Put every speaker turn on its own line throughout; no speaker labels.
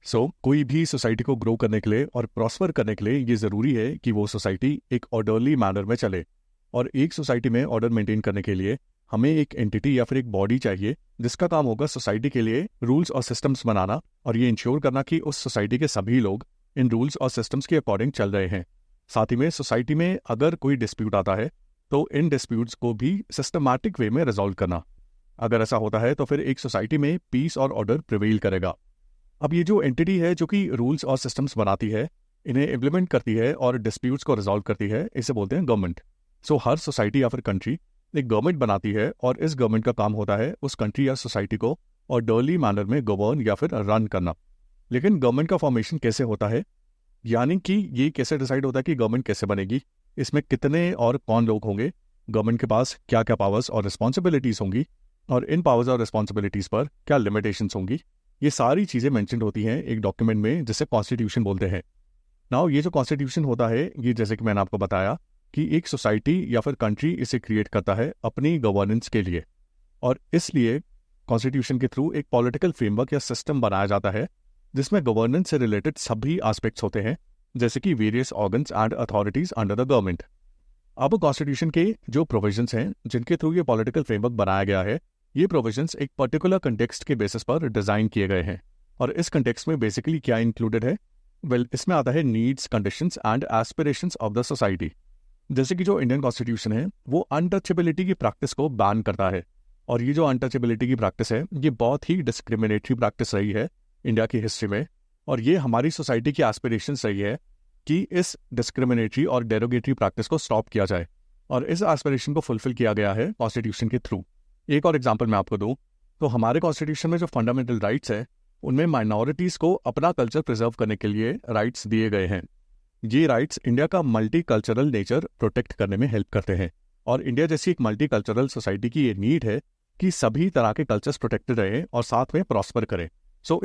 कोई भी सोसाइटी को ग्रो करने के लिए और प्रॉस्पर करने के लिए ये ज़रूरी है कि वो सोसाइटी एक ऑर्डरली मैनर में चले। और एक सोसाइटी में ऑर्डर मेंटेन करने के लिए हमें एक एंटिटी या फिर एक बॉडी चाहिए जिसका काम होगा सोसाइटी के लिए रूल्स और सिस्टम्स बनाना और ये इंश्योर करना कि उस सोसाइटी के सभी लोग इन रूल्स और सिस्टम्स के अकॉर्डिंग चल रहे हैं। साथ ही में सोसाइटी में अगर कोई डिस्प्यूट आता है तो इन डिस्प्यूट्स को भी सिस्टमैटिक वे में रिजॉल्व करना। अगर ऐसा होता है तो फिर एक सोसाइटी में पीस और ऑर्डर प्रिवेल करेगा। अब ये जो एंटिटी है जो कि रूल्स और सिस्टम्स बनाती है, इन्हें इम्प्लीमेंट करती है और डिस्प्यूट्स को रिजॉल्व करती है, इसे बोलते हैं गवर्नमेंट। हर सोसाइटी या फिर कंट्री एक गवर्नमेंट बनाती है और इस गवर्नमेंट का काम होता है उस कंट्री या सोसाइटी को ऑर्डरली मैनर में गवर्न या फिर रन करना। लेकिन गवर्नमेंट का फॉर्मेशन कैसे होता है, यानी कि ये कैसे डिसाइड होता है कि गवर्नमेंट कैसे बनेगी, इसमें कितने और कौन लोग होंगे, गवर्नमेंट के पास क्या क्या पावर्स और रिस्पॉन्सिबिलिटीज होंगी और इन पावर्स और रिस्पॉन्सिबिलिटीज पर क्या लिमिटेशंस होंगी, ये सारी चीज़ें मेंशन होती हैं एक डॉक्यूमेंट में जिसे कॉन्स्टिट्यूशन बोलते हैं। नाउ ये जो कॉन्स्टिट्यूशन होता है ये जैसे कि मैंने आपको बताया कि एक सोसाइटी या फिर कंट्री इसे क्रिएट करता है अपनी गवर्नेंस के लिए, और इसलिए कॉन्स्टिट्यूशन के थ्रू एक पॉलिटिकल फ्रेमवर्क या सिस्टम बनाया जाता है जिसमें गवर्नेंस से रिलेटेड सभी एस्पेक्ट्स होते हैं, जैसे कि various organs and authorities under the government. अब कॉन्स्टिट्यूशन के जो प्रोविजंस हैं जिनके थ्रू ये पॉलिटिकल फ्रेमवर्क बनाया गया है, ये प्रोविजंस एक पर्टिकुलर कंटेक्स्ट के बेसिस पर डिजाइन किए गए हैं। और इस कंटेक्स्ट में बेसिकली क्या इंक्लूडेड है, इसमें आता है needs, conditions and aspirations of the society. जैसे कि जो इंडियन कॉन्स्टिट्यूशन है वो अनटचेबिलिटी की प्रैक्टिस को बैन करता है, और ये जो अनटचेबिलिटी की प्रैक्टिस है ये बहुत ही डिस्क्रिमिनेटरी प्रैक्टिस रही है इंडिया की हिस्ट्री में, और ये हमारी सोसाइटी की एस्पिरेशंस रही है कि इस डिस्क्रिमिनेटरी और डेरोगेटरी प्रैक्टिस को स्टॉप किया जाए, और इस एस्पिरेशन को फुलफिल किया गया है कॉन्स्टिट्यूशन के थ्रू। एक और एग्जांपल मैं आपको दूं तो हमारे कॉन्स्टिट्यूशन में जो फंडामेंटल राइट्स हैं उनमें माइनॉरिटीज को अपना कल्चर प्रिजर्व करने के लिए राइट्स दिए गए हैं। ये राइट्स इंडिया का मल्टी कल्चरल नेचर प्रोटेक्ट करने में हेल्प करते हैं, और इंडिया जैसी एक मल्टी कल्चरल सोसाइटी की ये नीड है कि सभी तरह के कल्चर्स प्रोटेक्टेड रहें और साथ में प्रॉस्पर करें।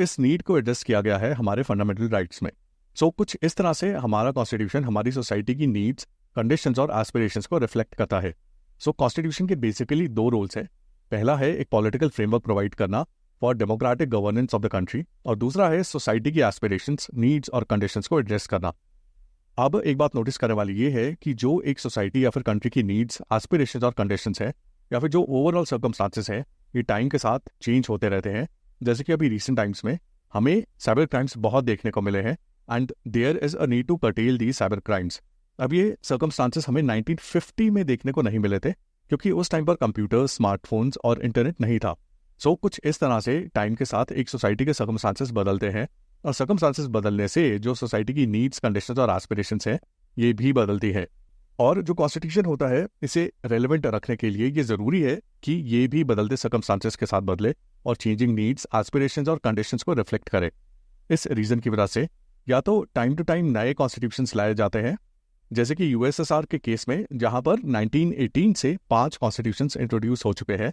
इस नीड को एड्रेस किया गया है हमारे फंडामेंटल राइट्स में। कुछ इस तरह से हमारा कॉन्स्टिट्यूशन हमारी सोसाइटी की नीड्स, कंडीशंस और एस्पिरेशंस को रिफ्लेक्ट करता है। कॉन्स्टिट्यूशन के बेसिकली दो रोल्स हैं। पहला है एक पॉलिटिकल फ्रेमवर्क प्रोवाइड करना for democratic governance of the country, और दूसरा है सोसाइटी की एस्पिरेशंस, नीड्स और कंडीशंस को एड्रेस करना। अब एक बात नोटिस करने वाली ये है कि जो एक सोसाइटी या फिर कंट्री की नीड्स, एस्पिरेशंस और कंडीशंस है, या फिर जो ओवरऑल सर्कमस्टांसेस है, ये टाइम के साथ चेंज होते रहते हैं। जैसे कि अभी रिसेंट टाइम्स में हमें साइबर क्राइम्स बहुत देखने को मिले हैं, and there is a need to curtail the cyber crimes. अब ये सर्कमस्टांसेस हमें 1950 में देखने को नहीं मिले थे, क्योंकि उस टाइम पर कंप्यूटर्स, स्मार्टफोन्स और इंटरनेट नहीं था। कुछ इस तरह से टाइम के साथ एक सोसाइटी के सर्कमस्टांसेस बदलते हैं, और सर्कमस्टांसेस बदलने से जो सोसाइटी की नीड्स, कंडीशंस और एस्पिरेशंस हैं ये भी बदलती है। और जो कॉन्स्टिट्यूशन होता है इसे रेलेवेंट रखने के लिए ये जरूरी है कि ये भी बदलते सर्कमस्टांसेस के साथ बदले और चेंजिंग नीड्स, एस्पिरेशंस और कंडीशंस को रिफ्लेक्ट करे। इस रीजन की वजह से या तो टाइम टू टाइम नए कॉन्स्टिट्यूशंस लाए जाते हैं, जैसे कि यूएसएसआर के केस में जहां पर 1918 से 5 कॉन्स्टिट्यूशंस इंट्रोड्यूस हो चुके हैं,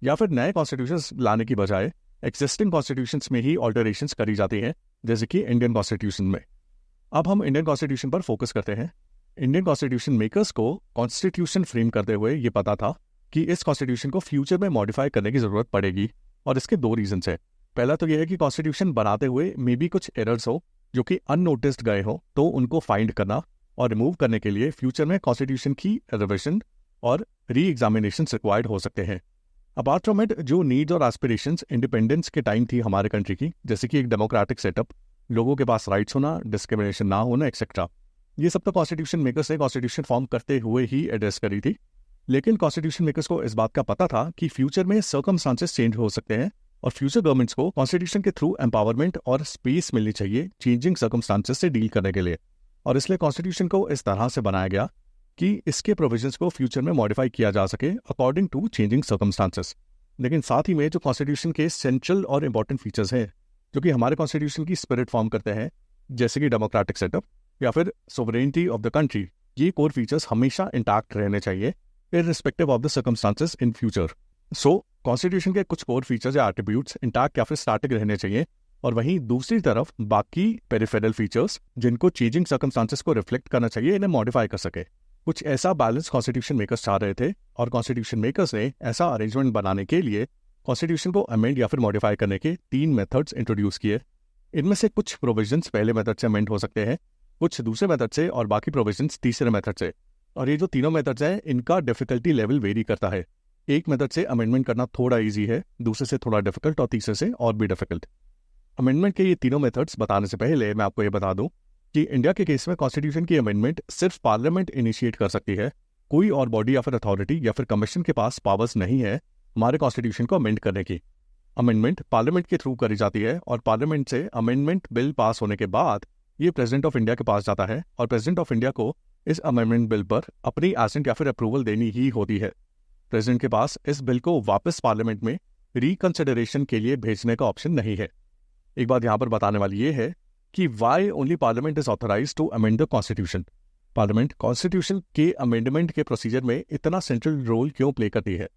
या फिर नए कॉन्स्टिट्यूशंस लाने की बजाय एक्जिस्टिंग कॉन्स्टिट्यूशंस में ही ऑल्टरेशंस करी जाती हैं, जैसे कि इंडियन कॉन्स्टिट्यूशन में। अब हम इंडियन कॉन्स्टिट्यूशन पर फोकस करते हैं। इंडियन कॉन्स्टिट्यूशन मेकर्स को कॉन्स्टिट्यूशन फ्रेम करते हुए ये पता था कि इस कॉन्स्टिट्यूशन को फ्यूचर में मॉडिफाई करने की जरूरत पड़ेगी, और इसके दो रीजंस है। पहला तो यह है कि कॉन्स्टिट्यूशन बनाते हुए मे बी कुछ एरर्स हो जो कि अननोटिस्ड गए हो, तो उनको फाइंड करना और रिमूव करने के लिए फ्यूचर में कॉन्स्टिट्यूशन की रिविजन और री एग्जामिनेशन रिक्वायर्ड हो सकते हैं। अपार्ट फ्रॉम इट, जो नीड्स और एस्पिरेशंस इंडिपेंडेंस के टाइम थी हमारे कंट्री की, जैसे कि एक डेमोक्रेटिक सेटअप, लोगों के पास राइट्स होना, डिस्क्रिमिनेशन ना होना, एक्सेट्रा, ये सब तो कॉन्स्टिट्यूशन मेकर्स ने कॉन्स्टिट्यूशन फॉर्म करते हुए ही एड्रेस करी थी। लेकिन कॉन्स्टिट्यूशन मेकर्स को इस बात का पता था कि फ्यूचर में सर्कमस्टांसेस चेंज हो सकते हैं, और फ्यूचर गवर्नमेंट्स को कॉन्स्टिट्यूशन के थ्रू एम्पावरमेंट और स्पेस मिलनी चाहिए चेंजिंग सर्कमस्टांसेस से डील करने के लिए। और इसलिए कॉन्स्टिट्यूशन को इस तरह से बनाया गया कि इसके प्रोविजंस को फ्यूचर में मॉडिफाई किया जा सके अकॉर्डिंग टू चेंजिंग सर्कमस्टांसेस। लेकिन साथ ही में जो कॉन्स्टिट्यूशन के सेंट्रल और इंपॉर्टेंट फीचर्स हैं जो कि हमारे कॉन्स्टिट्यूशन की स्पिरिट फॉर्म करते हैं, जैसे कि डेमोक्रेटिक सेटअप या फिर सोवरेनिटी ऑफ द कंट्री, ये कोर फीचर्स हमेशा इंटैक्ट रहने चाहिए irrespective of the circumstances in future. Constitution के कुछ कोर फीचर्स या एट्रीब्यूट्स इंटैक्ट या फिर स्टैटिक रहने चाहिए, और वहीं दूसरी तरफ बाकी पेरिफेरल फीचर्स जिनको चेंजिंग सर्कमस्टांसेस को रिफ्लेक्ट करना चाहिए, इन्हें मॉडिफाई कर सके। कुछ ऐसा बैलेंस कॉन्स्टिट्यूशन मेकर्स चाह रहे थे, और कॉन्स्टिट्यूशन मेकर्स ने ऐसा अरेंजमेंट बनाने के लिए कॉन्स्टिट्यूशन को अमेंड या फिर मॉडिफाई करने के 3 मेथड्स इंट्रोड्यूस किए। इनमें से कुछ प्रोविजंस पहले मेथड से अमेंड हो सकते हैं, कुछ दूसरे मेथड से और बाकी प्रोविजंस तीसरे मेथड से। और ये जो तीनों मेथड्स हैं इनका डिफिकल्टी लेवल वेरी करता है। एक मेथड से अमेंडमेंट करना थोड़ा इजी है, दूसरे से थोड़ा डिफिकल्ट और तीसरे से और भी डिफिकल्ट। अमेंडमेंट के ये तीनों मेथड्स बताने से पहले मैं आपको ये बता दूं कि इंडिया के केस में कॉन्स्टिट्यूशन की अमेंडमेंट सिर्फ पार्लियामेंट इनिशिएट कर सकती है। कोई और बॉडी या फिर अथॉरिटी या फिर कमीशन के पास पावर्स नहीं है हमारे कॉन्स्टिट्यूशन को अमेंड करने की। अमेंडमेंट पार्लियामेंट के थ्रू करी जाती है और पार्लियामेंट से अमेंडमेंट बिल पास होने के बाद ये प्रेसिडेंट ऑफ इंडिया के पास जाता है और प्रेसिडेंट ऑफ इंडिया को इस अमेंडमेंट बिल पर अपनी एसेंट या फिर अप्रूवल देनी ही होती है। प्रेसिडेंट के पास इस बिल को वापस पार्लियामेंट में रिकंसिडरेशन के लिए भेजने का ऑप्शन नहीं है। एक बात यहाँ पर बताने वाली ये है कि why only parliament is authorized to amend the constitution. Parliament constitution के अमेंडमेंट के प्रोसीजर में इतना सेंट्रल रोल क्यों प्ले करती है?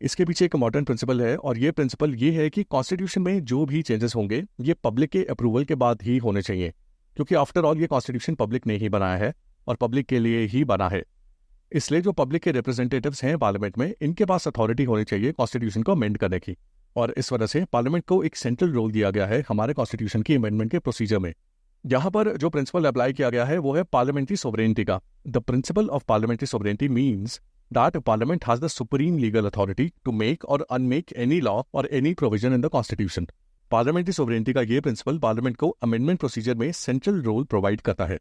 इसके पीछे एक इम्पॉर्टेंट प्रिंसिपल है और ये प्रिंसिपल ये है कि कॉन्स्टिट्यूशन में जो भी चेंजेस होंगे ये पब्लिक के अप्रूवल के बाद ही होने चाहिए, क्योंकि आफ्टर ऑल ये कॉन्स्टिट्यूशन पब्लिक ने ही बनाया है और पब्लिक के लिए ही बना है। इसलिए जो पब्लिक के रिप्रेजेंटेटिव्स हैं पार्लियामेंट में, इनके पास अथॉरिटी होनी चाहिए कॉन्स्टिट्यूशन को अमेंड करने की। और इस वजह से पार्लियामेंट को एक सेंट्रल रोल दिया गया है हमारे कॉन्स्टिट्यूशन की अमेंडमेंट के प्रोसीजर में। यहाँ पर जो प्रिंसिपल अप्लाई किया गया है वो है पार्लियामेंट्री सोवरेनिटी का। The principle of parliamentary sovereignty means that Parliament has the supreme legal authority to make or unmake any law or any provision in the Constitution. Parliamentary sovereignty का ये principal parliament को amendment procedure में central role provide करता है।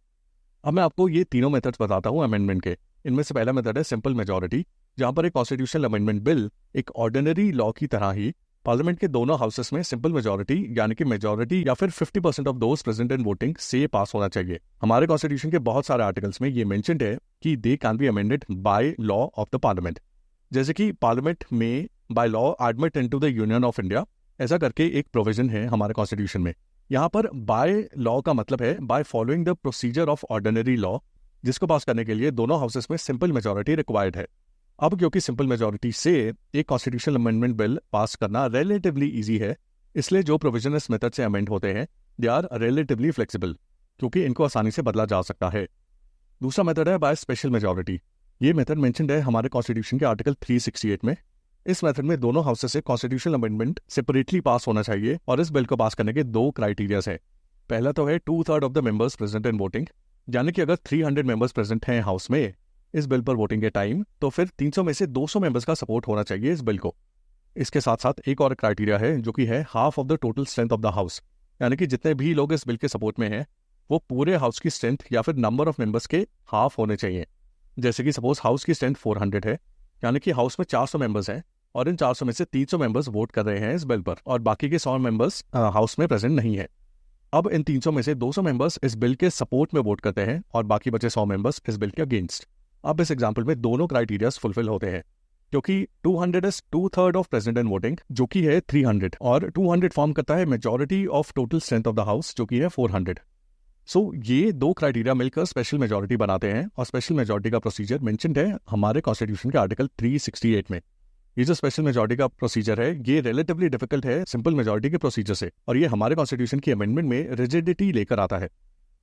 अब मैं आपको ये तीनों मेथड्स बताता हूँ अमेंडमेंट के। इनमें से पहला मेथड है सिंपल मेजॉरिटी, जहाँ पर एक कॉन्स्टिट्यूशनल अमेंडमेंट बिल एक ऑर्डिनरी लॉ की तरह ही पार्लियामेंट के दोनों हाउसेस में सिंपल मेजॉरिटी यानी कि मेजॉरिटी या फिर 50% of those present in voting से पास होना चाहिए। हमारे कॉन्स्टिट्यूशन के बहुत सारे आर्टिकल्स में ये मेंशन्ड है कि they can be amended by law of the parliament, जैसे कि पार्लियामेंट में by law admit into the union of India, ऐसा करके एक प्रोविजन है हमारे कॉन्स्टिट्यूशन में। यहाँ पर बाय लॉ का मतलब है by following the procedure of ordinary law, जिसको पास करने के लिए दोनों हाउसेस में सिंपल मेजॉरिटी रिक्वायर्ड है। अब क्योंकि सिंपल मेजॉरिटी से एक कॉन्स्टिट्यूशनल अमेंडमेंट बिल पास करना रिलेटिवली इजी है, इसलिए जो प्रोविजन इस मेथड से अमेंड होते हैं दे आर रिलेटिवली फ्लेक्सिबल, क्योंकि इनको आसानी से बदला जा सकता है। दूसरा मेथड है बाय स्पेशल मेजॉरिटी। ये मेथड मेंशन्ड है हमारे कॉन्स्टिट्यूशन के आर्टिकल 368 में। इस मेथड में दोनों हाउसेस से कॉन्स्टिट्यूशनल अमेंडमेंट सेपरेटली पास होना चाहिए और इस बिल को पास करने के दो क्राइटेरियाज है। पहला तो है 2/3 of the members present in voting, यानी कि अगर 300 मेंबर्स प्रेजेंट हैं हाउस में इस बिल पर वोटिंग के टाइम, तो फिर 300 में से 200 मेंबर्स का सपोर्ट होना चाहिए इस बिल को। इसके साथ साथ एक और क्राइटेरिया है जो कि है half of the total strength of the house, यानी कि जितने भी लोग इस बिल के सपोर्ट में हैं वो पूरे हाउस की स्ट्रेंथ या फिर नंबर ऑफ मेंबर्स के हाफ होने चाहिए। जैसे कि सपोज हाउस की स्ट्रेंथ 400 है, यानी कि हाउस में 400 मेंबर्स हैं और इन 400 में से 300 मेंबर्स वोट कर रहे हैं इस बिल पर और बाकी के 100 मेंबर्स हाउस में प्रेजेंट नहीं है। अब इन 300 में से 200 मेंबर्स इस बिल के सपोर्ट में वोट करते हैं और बाकी बचे 100 मेंबर्स इस बिल के अगेंस्ट। अब इस एग्जाम्पल में दोनों क्राइटेरियाज फुलफिल होते हैं, क्योंकि 200 is 2/3 of present in voting जो कि है 300 और 200 फॉर्म करता है majority of total strength of the house जो कि है 400। सो ये दो क्राइटेरिया मिलकर स्पेशल मेजॉरिटी बनाते हैं और स्पेशल मेजॉरिटी का प्रोसीजर मेंशन्ड है हमारे कॉन्स्टिट्यूशन के आर्टिकल 368 में। ये जो स्पेशल मेजॉरिटी का प्रोसीजर है ये रिलेटिवली डिफिकल्ट है सिंपल मेजॉरिटी के प्रोसीजर से, और ये हमारे कॉन्स्टिट्यूशन की अमेंडमेंट में रिजिडिटी लेकर आता है।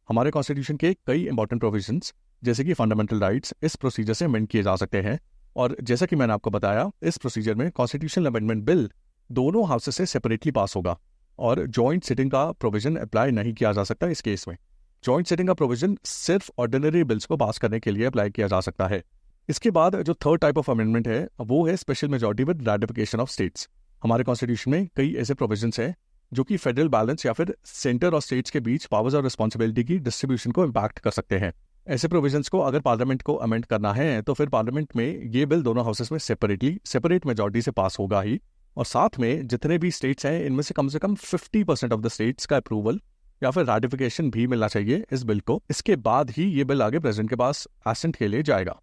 हमारे कॉन्स्टिट्यूशन के कई इंपॉर्टेंट प्रोविजंस जैसे कि फंडामेंटल राइट्स इस प्रोसीजर से अमेंड किए जा सकते हैं, और जैसा कि मैंने आपको बताया इस प्रोसीजर में कॉन्स्टिट्यूशनल अमेंडमेंट बिल दोनों हाउसेस से सेपरेटली पास होगा और जॉइंट सिटिंग का प्रोविजन अप्लाई नहीं किया जा सकता। इस केस में जॉइंट सिटिंग का प्रोविजन सिर्फ ऑर्डिनरी बिल्स को पास करने के लिए अप्लाई किया जा सकता है। इसके बाद जो थर्ड टाइप ऑफ अमेंडमेंट है वो है special majority with ratification of states. हमारे कॉन्स्टिट्यूशन में कई ऐसे प्रोविजंस हैं जो कि फेडरल बैलेंस या फिर सेंटर और स्टेट्स के बीच पावर्स और रिस्पॉन्सिबिलिटी की डिस्ट्रीब्यूशन को इम्पैक्ट कर सकते हैं। ऐसे प्रोविजंस को अगर पार्लियामेंट को अमेंड करना है तो फिर पार्लियामेंट में ये बिल दोनों हाउसेस में सेपरेट मेजॉरिटी से पास होगा ही, और साथ में जितने भी स्टेट्स हैं इनमें से कम 50% ऑफ द स्टेट्स का अप्रूवल या फिर रैटिफिकेशन भी मिलना चाहिए इस बिल को। इसके बाद ही ये बिल आगे प्रेसिडेंट के पास एसेंट के लिए जाएगा।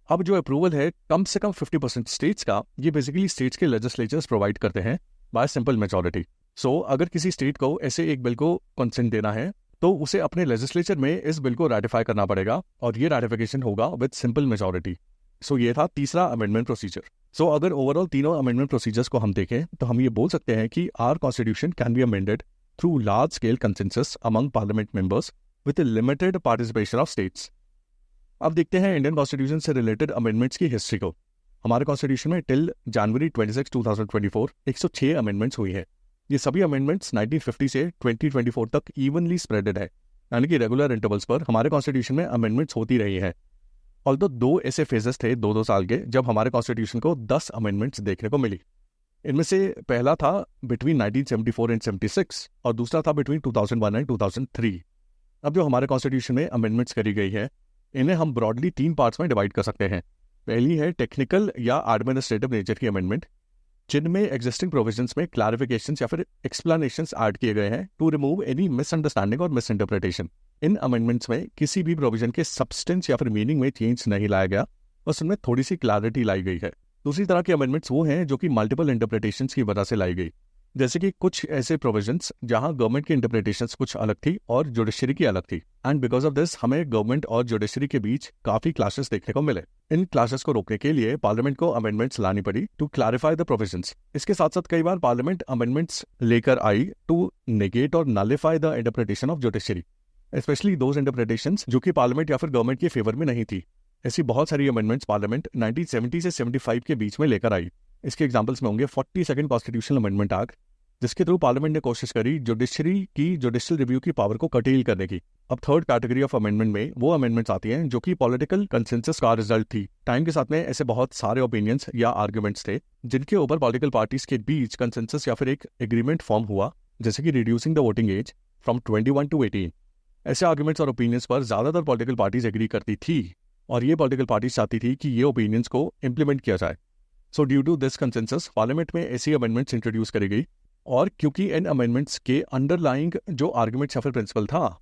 अब जो अप्रूवल है कम से कम 50% स्टेट्स का, ये बेसिकली स्टेट्स के लेजिस्लेचर्स प्रोवाइड करते हैं बाय सिंपल मेजॉरिटी। सो अगर किसी स्टेट को ऐसे एक बिल को कंसेंट देना है तो उसे अपने लेजिस्लेचर में इस बिल को रैटिफाई करना पड़ेगा और ये रैटिफिकेशन होगा विद सिंपल मेजॉरिटी। सो ये था तीसरा अमेंडमेंट प्रोसीजर। सो अगर ओवरऑल तीनों अमेंडमेंट प्रोसीजर्स को हम देखें तो हम ये बोल सकते हैं कि our constitution can be amended through large scale consensus among parliament members with limited participation of states. अब देखते हैं इंडियन कॉन्स्टिट्यूशन से रिलेटेड अमेंडमेंट्स की हिस्ट्री को। हमारे कॉन्स्टिट्यूशन में टिल जनवरी 26, 2024 106 अमेंडमेंट्स हुई है। ये सभी अमेंडमेंट्स 1950 से 2024 तक इवनली स्प्रेडेड है, यानी कि रेगुलर इंटरवल्स पर हमारे कॉन्स्टिट्यूशन में अमेंडमेंट्स होती रही हैं। ऑल्दो 2 ऐसे फेजेस थे 2-2 साल के जब हमारे कॉन्स्टिट्यूशन को 10 अमेंडमेंट्स देखने को मिली। इनमें से पहला था बिटवीन 1974 एंड 76 और दूसरा था बिटवीन 2001 एंड 2003। अब जो हमारे कॉन्स्टिट्यूशन में अमेंडमेंट्स करी गई है, इन्हें हम ब्रॉडली 3 पार्ट्स में डिवाइड कर सकते हैं। पहली है टेक्निकल या एडमिनिस्ट्रेटिव नेचर की अमेंडमेंट, जिनमें एग्जिस्टिंग प्रोविजंस में क्लैरिफिकेशंस या फिर एक्सप्लेनेशंस ऐड किए गए हैं टू रिमूव एनी मिसअंडरस्टैंडिंग और मिसइंटरप्रिटेशन। इन अमेंडमेंट्स में किसी भी प्रोविजन के सब्सटेंस या फिर मीनिंग में चेंज नहीं लाया गया, बस उनमें थोड़ी सी क्लैरिटी लाई गई है। दूसरी तरह की अमेंडमेंट्स वो हैं जो कि मल्टीपल इंटरप्रिटेशंस की वजह से लाई गई, जैसे कि कुछ ऐसे प्रोविजंस जहां गवर्नमेंट की इंटरप्रिटेशंस कुछ अलग थी और जुडिशरी की अलग थी, एंड बिकॉज ऑफ दिस हमें गवर्नमेंट और जुडिशरी के बीच काफी क्लैशेस देखने को मिले। इन क्लैशेस को रोकने के लिए पार्लियामेंट को अमेंडमेंट्स लानी पड़ी टू क्लैरिफाई द प्रोविजंस। इसके साथ साथ कई बार पार्लियामेंट अमेंडमेंट्स लेकर आई टू नेगेट और nullify the interpretation of judiciary, specially those interpretations जो कि पार्लियामेंट या फिर गवर्नमेंट के फेवर में नहीं थी। ऐसी बहुत सारी अमेंडमेंट्स पार्लियामेंट 1970 से 75 के बीच में लेकर आई। इसके एग्जांपल्स में होंगे 42nd कॉन्स्टिट्यूशनल अमेंडमेंट एक्ट, जिसके थ्रू पार्लियामेंट ने कोशिश करी जुडिशरी की जुडिशियल रिव्यू की पावर को कटेल करने की। अब थर्ड कैटेगरी ऑफ अमेंडमेंट में वो अमेंडमेंट्स आती हैं जो कि पॉलिटिकल कंसेंसस का रिजल्ट थी। टाइम के साथ में ऐसे बहुत सारे ओपिनियंस या आर्ग्यूमेंट्स थे जिनके ऊपर पॉलिटिकल पार्टीज के बीच कंसेंसस या फिर एक एग्रीमेंट फॉर्म हुआ, जैसे कि reducing the voting age from 21 to 18। ऐसे आर्ग्यूमेंट्स और ओपिनियंस पर ज्यादातर पॉलिटिकल पार्टीज एग्री करती थी और ये पॉलिटिकल पार्टीज चाहती थी कि ये ओपिनियंस को इम्प्लीमेंट किया जाए। So due to this consensus parliament में ऐसी अमेंडमेंट्स इंट्रोड्यूस करी गई, और क्योंकि इन अमेंडमेंट्स के अंडरलाइंग जो आर्ग्यूमेंट्स या फिर प्रिंसिपल था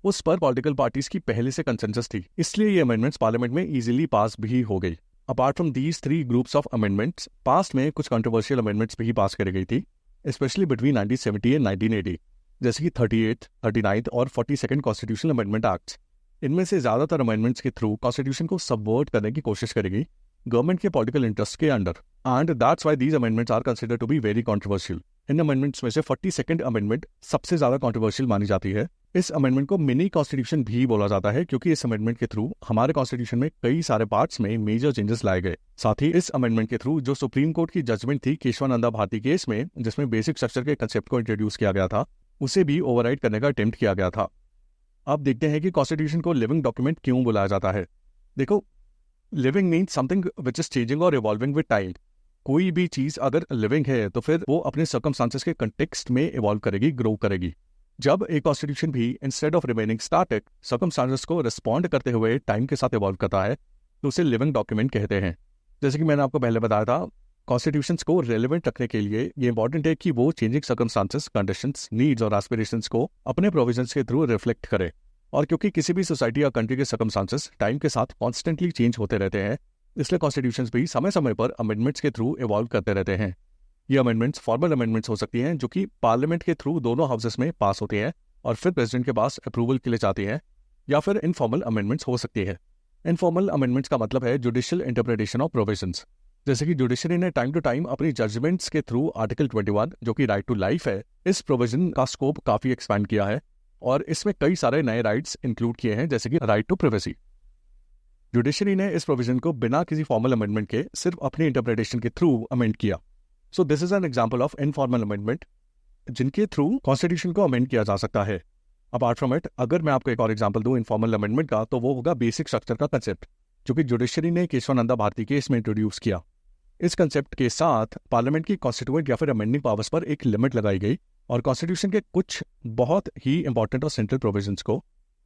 उस पर पॉलिटिकल पार्टीज की पहले से कंसेंसस थी, इसलिए ये अमेंडमेंट्स पार्लियामेंट में इजीली पास भी हो गई। Apart from these 3 groups of amendments, past में कुछ कंट्रोवर्शियल अमेंडमेंट्स भी पास करी गई थी, स्पेशली बिटवीन 1970 एंड 1980, जैसे कि 38th, 39th और 42nd कॉन्स्टिट्यूशनल अमेंडमेंट एक्ट। इनमें से ज्यादातर अमेंडमेंट्स के थ्रू कॉन्स्टिट्यूशन को सबवर्ट करने की कोशिश करेगी गवर्नमेंट के पॉलिटिकल इंटरेस्ट के अंडर, and that's why these amendments are considered to be very controversial. इन अमेंडमेंट्स में से 42nd अमेंडमेंट सबसे ज्यादा कंट्रोवर्शियल मानी जाती है। इस अमेंडमेंट को मिनी कॉन्स्टिट्यूशन भी बोला जाता है, क्योंकि इस अमेंडमेंट के थ्रू हमारे कॉन्स्टिट्यूशन में कई सारे पार्ट्स में मेजर चेंजेस लाए गए। साथ ही इस अमेंडमेंट के थ्रू जो सुप्रीम कोर्ट की जजमेंट थी केशवानंदा भारती केस में, जिसमें बेसिक स्ट्रक्चर के कंसेप्ट को इंट्रोड्यूस किया गया था, उसे भी ओवरराइड करने का अटेम्प्ट किया गया था। अब देखते हैं कि कॉन्स्टिट्यूशन को लिविंग डॉक्यूमेंट क्यों बुलाया जाता है। देखो, living means something which is changing और इवॉल्विंग विद टाइम। कोई भी चीज अगर लिविंग है तो फिर वो अपने सर्कमस्टांसेस के कंटेक्स्ट में इवॉल्व करेगी, ग्रो करेगी। जब एक कॉन्स्टिट्यूशन भी instead of remaining static circumstances को रिस्पॉन्ड करते हुए टाइम के साथ इवॉल्व करता है तो उसे लिविंग डॉक्यूमेंट कहते हैं। जैसे कि मैंने आपको पहले बताया था, कॉन्स्टिट्यूशंस को रेलेवेंट रखने के लिए ये इंपॉर्टेंट है कि वो चेंजिंग सर्कमस्टांसेस, कंडीशंस, नीड्स और एस्पिरेशंस को अपने प्रोविजंस के थ्रू रिफ्लेक्ट करे। और क्योंकि किसी भी सोसाइटी या कंट्री के सर्कमस्टांसेस टाइम के साथ कॉन्स्टेंटली चेंज होते रहते हैं, इसलिए कॉन्स्टिट्यूशंस भी समय समय पर अमेंडमेंट्स के थ्रू इवॉल्व करते रहते हैं। ये अमेंडमेंट्स फॉर्मल अमेंडमेंट्स हो सकती हैं जो कि पार्लियामेंट के थ्रू दोनों हाउसेस में पास होती हैं और फिर प्रेसिडेंट के पास अप्रूवल के लिए जाती हैं, या फिर इनफॉर्मल अमेंडमेंट्स हो सकती है। इनफॉर्मल अमेंडमेंट्स का मतलब है जुडिशियल इंटरप्रिटेशन ऑफ प्रोविजंस, जैसे कि जुडिशरी ने टाइम टू टाइम अपनी जजमेंट्स के थ्रू आर्टिकल 21 जो कि राइट टू लाइफ है, इस प्रोविजन का स्कोप काफी एक्सपैंड किया है और इसमें कई सारे नए राइट्स इंक्लूड किए हैं, जैसे कि राइट टू प्राइवेसी। जुडिशरी ने इस प्रोविजन को बिना किसी फॉर्मल अमेंडमेंट के सिर्फ अपनी इंटरप्रिटेशन के थ्रू अमेंड किया। So this is an example of informal amendment जिनके थ्रू कॉन्स्टिट्यूशन को अमेंड किया जा सकता है। अपार्ट फ्रॉम इट, अगर मैं आपको एक और एग्जांपल दूं इनफॉर्मल अमेंडमेंट का, तो वो होगा बेसिक स्ट्रक्चर का कंसेप्ट, जो कि जुडिशरी ने केशवानंदा भारती केस में इंट्रोड्यूस किया। इस कंसेप्ट के साथ पार्लियामेंट की कॉन्स्टिट्यूएंट या फिर अमेंडिंग पावर्स पर एक लिमिट लगाई गई और कॉन्स्टिट्यूशन के कुछ बहुत ही इंपॉर्टेंट और सेंट्रल प्रोविजंस को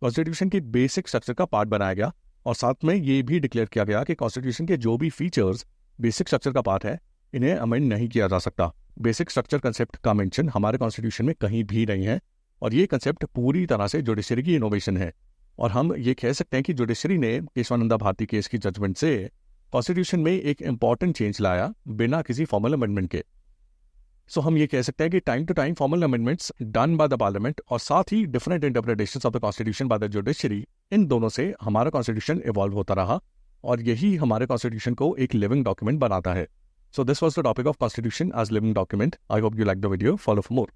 कॉन्स्टिट्यूशन की बेसिक स्ट्रक्चर का पार्ट बनाया गया, और साथ में ये भी डिक्लेयर किया गया कि कॉन्स्टिट्यूशन के जो भी फीचर्स बेसिक स्ट्रक्चर का पार्ट है, इन्हें अमेंड नहीं किया जा सकता। बेसिक स्ट्रक्चर कंसेप्ट का मेंशन हमारे कॉन्स्टिट्यूशन में कहीं भी नहीं है, और ये कंसेप्ट पूरी तरह से जुडिशरी की इनोवेशन है। और हम ये कह सकते हैं कि जुडिशरी ने केशवानंदा भारती केस की जजमेंट से कॉन्स्टिट्यूशन में एक इंपॉर्टेंट चेंज लाया बिना किसी फॉर्मल अमेंडमेंट के। सो हम ये कह सकते हैं कि time to time formal amendments done by the parliament और साथ ही different interpretations of the constitution by the judiciary, इन दोनों से हमारा कॉन्स्टिट्यूशन इवॉल्व होता रहा और यही हमारे कॉन्स्टिट्यूशन को एक लिविंग डॉक्यूमेंट बनाता है। So this was the topic of constitution as living document. I hope you like the video. Follow for more.